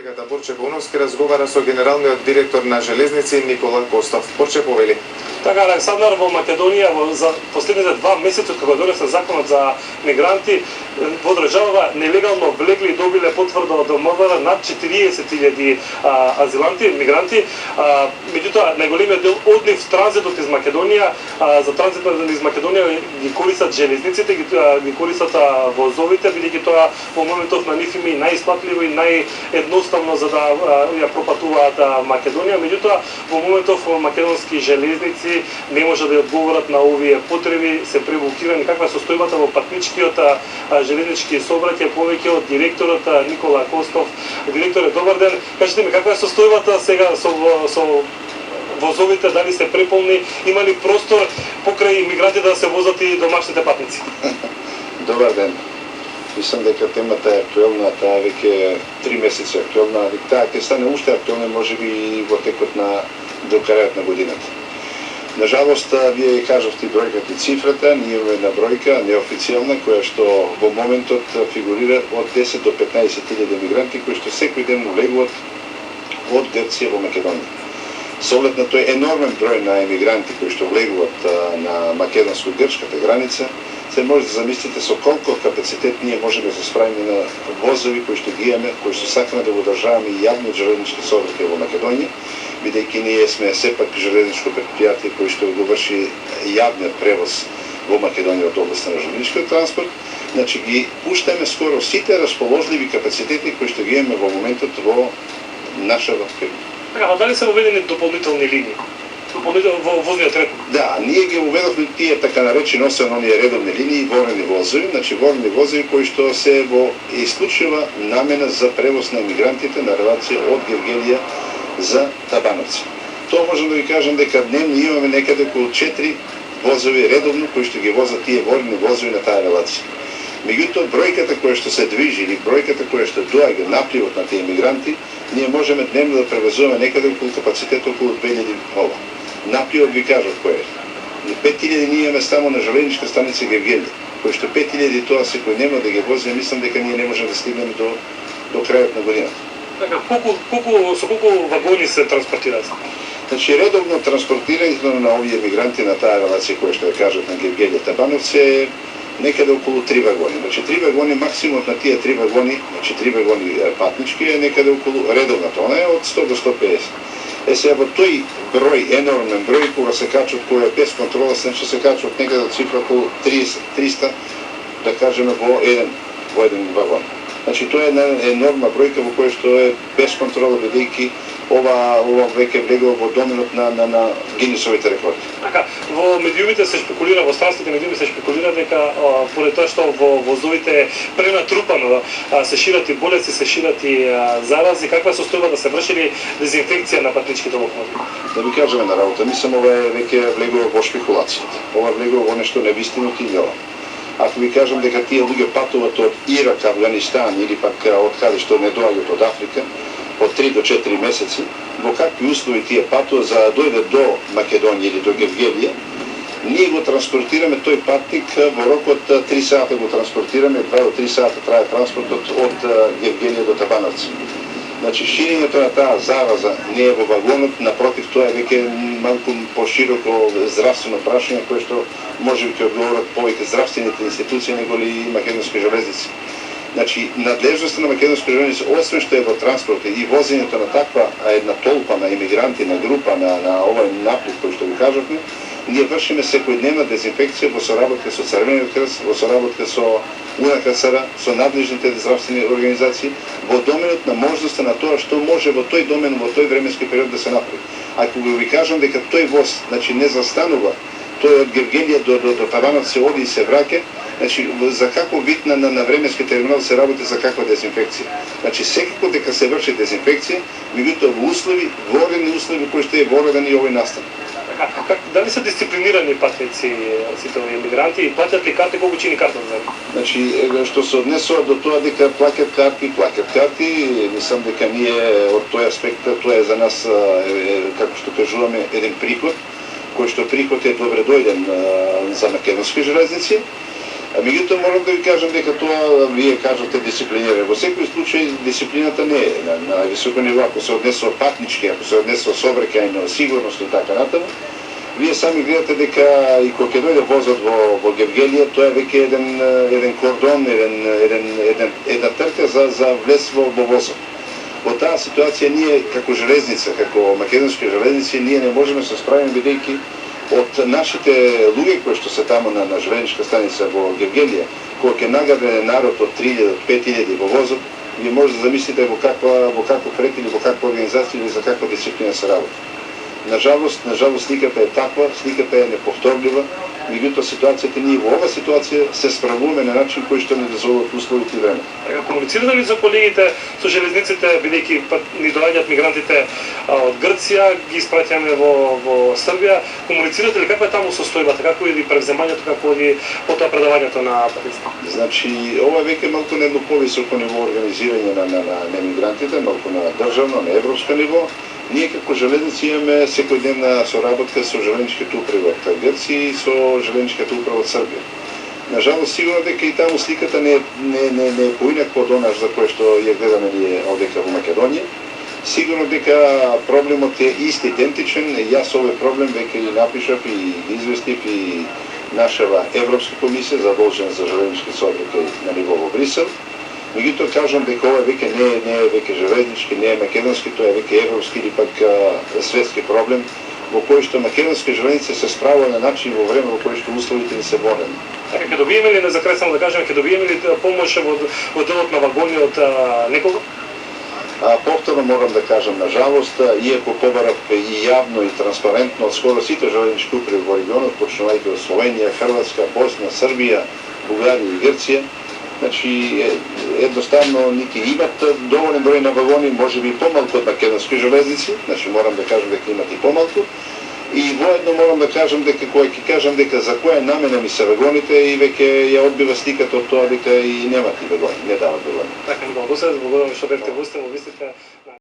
Колегата Борче Боновски разговара со генералниот директор на Железници Никола Костов. Борче, повели. Така, Александар, во Македонија за последните 2 месеци од кога донесе законот за мигранти, во државава нелегално влегли и добиле потврда од МВР над 40.000 азиланти, мигранти. Меѓутоа, најголемиот дел од нив транзитот из Македонија, за транзитот из Македонија ги користат железниците, ги користат возовите, бидејќи тоа во моментов на нив им е најисплатливо и наједноставно за да ја пропатуваат Македонија. Меѓутоа, во моментов македонски железници не може да ја одговорат на овие потреби, се преблокирани. Каква е состојбата во патничкиот железнички сообраќај, повеќе од директорот Никола Костов. Директоре, добар ден. Кажете ми, каква е состојбата сега со возовите, дали се преполни, има ли простор покрај мигрантите да се возат и домашните патници? Добар ден. Мислам дека темата е актуелна, таа веќе 3 месеци актуелна, таа ќе стане уште актуелна можеби и во текот на до крајот на годината. На жалост, вие кажавте бројката и цифрата, ние имаме една бројка неофицијална која што во моментот фигурира од 10 до 15.000 мигранти кои што секој ден влегуваат од Грција во Македонија. Со оглед на тој енормен број на емигранти кои што влегуваат на македонско-грчката граница, се може да замислите со колку капацитет ние можеме да се справиме на возови кои што ги имаме, кои што сакаме да го одржаваме и јавниот железнички сообраќај во Македонија, бидејќи ние сме сепак железничко претпријатие кој што го врши јавниот превоз во Македонија од областа на железничкиот транспорт. Значи ги пуштаме скоро сите расположливи капацитети кои што ги имаме во моментот во нашата фирма. Така, дали се воведени дополнителни линии? Во возниот ред? Да, ние ги уведовме тие така наречени освен оние редовни линии, ворени возови, значи ворени возови кои што се во исклучива намена за превоз на емигрантите на релација од Гевгелија за Табановци. Тоа можам да ви кажам дека дневно имаме некаде околу 4 возови редовно кои што ги возат тие ворени возови на таа релација. Меѓутоа, бројката која што се движи или бројката која што доаѓа напливот на тие емигранти, ние можеме дневно да превозуваме некаде околу капацитет околу 2000 ова. Напливот ви кажав кој е. 5000 ние имаме само на железничка станица Гевгелија, кој што 5000 тоа секој нема да ги вози, мислам дека ние не можеме да стигнеме до крајот на годината. Така, со колку вагони се транспортираат? Значи, редовно транспортирањето на овие мигранти на таа релација која што ја кажат на Гевгелија Табановци е некаде околу 3 вагони. Значи 3 вагони, максимумот на тие 3 вагони, значи 3 вагони патнички е некаде околу редовната, она е од 100 до 150. Сега во тој број, енормен број, кога се качат, која е без контрола, значи се качат некаде од цифра околу 30-300, да кажеме, во еден вагон. Значи тоа е една енормна бројка во која што е без контрола, бидејќи ова веќе влегува во доменот на Гинисовите рекорди. Така, во медиумите се шпекулира, во странските медиуми се шпекулира дека поред тоа што во возовите е пренатрупано, се шират и болести, се шират и зарази, каква е состојба да се врши дезинфекција на патничките локомотиви? Да ви кажеме на работа, мислам ова е веќе влегува во шпекулацијата. Ова влегува во нешто невистиното и нело. Ако ви кажам дека тие луѓе патуваат од Ирак, Афганистан или пак од каде што не доаѓаат од Африка, од 3 до 4 месеци, во какви услови тие патуваат за да дојдат до Македонија или до Гевгелија, ние го транспортираме тој патник во рок од 3 сата го транспортираме, 2 до 3 сата трае транспортот од Гевгелија до Табановци. Значи, ширењето на таа зараза не е во вагонот, напротив, тоа е веќе малку пошироко здравствено прашање кое што може би ќе одговорат повеќе здравствените институции него ли македонски железници. Значи, надлежноста на македонски железници, освен што е во транспорт и возењето на таква една толпа на имигранти, на група, на овој наплив кој што ви кажавме, ние вршиме секојдневна дезинфекција во соработка со Црвениот крст, во соработка со УНКЦР, со надлежните здравствени организации, во доменот на можноста на тоа што може во тој домен, во тој временски период да се направи. Ако ви кажам дека тој воз, значи не застанува, тој од Гевгелија до Табановци оди и се враќа, значи за каков вид на временски терминал се работи, за каква дезинфекција. Значи секако дека се врши дезинфекција, меѓутоа во услови, ворени услови кои што е вореден и овој настан. Дали се дисциплинирани патници сите овие емигранти и плаќат ли карти, колку чини карта за? Значи, што се однесува до тоа дека плаќат карти, мислам дека ние од тој аспект, тоа е за нас, како што кажуваме, еден приход, кој што приход е добре дојден за македонски железници. Меѓутоа морам да ви кажам дека тоа вие кажате дисциплиниране. Во секој случај дисциплината не е на високо ниво, ако се однесува патнички, ако се однесува сообраќајна сигурност и така натаму. Вие сами гледате дека и кога ќе дојде возот во Гевгелија, тоа е веќе еден кордон, една трка за влез во возот. Во таа ситуација ние како железница, како македонски железници, ние не можеме да се справиме бидејќи од нашите луѓе кои што се таму на железничка станица во Гевгелија, кога ќе нагаде народ од 3000 до 5000 во возот, вие може да замислите во каков ред или во каква организација или за каква дисциплина се работи. Нажалост, сликата е таква, сликата е неповторлива, меѓутоа ситуацијата ние во оваа ситуација се справуваме на начин кој што не дозволуваат условите и време. Така, комуницирате ли за колегите со железниците, бидејќи ни доаѓаат мигрантите од Грција, ги испраќаме во Србија, комуницирате ли каква е таму состојбата, како иди превземањето, како иди потоа предавањето на патиците? Значи, ова е веќе малку на едно повисоко ниво организирање на мигрантите, малку на државно, на европско ниво. Ние како железници имаме секојдневна соработка со железничката управа од Грција и со железничката управа од Србија. Нажалост, сигурно дека и таму сликата не е поинаква од она за кое што ја гледаме ние овдека во Македонија. Сигурно дека проблемот е ист идентичен. Јас овој проблем веќе ги напишав и известив и нашава Европска комисија задолжена за железнички сообраќај на ниво во Брисел. Меѓутоа кажам дека ова веќе не е веќе железнички, не е македонски, тоа е веќе европски или пак светски проблем во кој што македонски железници се справува на начин во време во кој што условите не се водени. Така, ќе добиеме ли, за крај само да кажеме, ќе добиеме ли помош во делот на вагони од некого? Повторно морам да кажам, на жалост, иако побарав и јавно и транспарентно од скоро сите железнички управи во регионот, почнувајќи од Словенија, Хрватска, Босна, Србија, Бугарија и Грција, значи едноставно нити имат доволен број на вагони, можеби и помалку од македонски железници, значи морам да кажам дека имат и помалку. И воедно морам да кажам дека кога ќе кажам дека за која намена ми се вагоните и веќе ја одбива сликата од тоа дека и немат и вагони, не дават вагони. Така, многу се благодарам што бевте во устен, во вистите.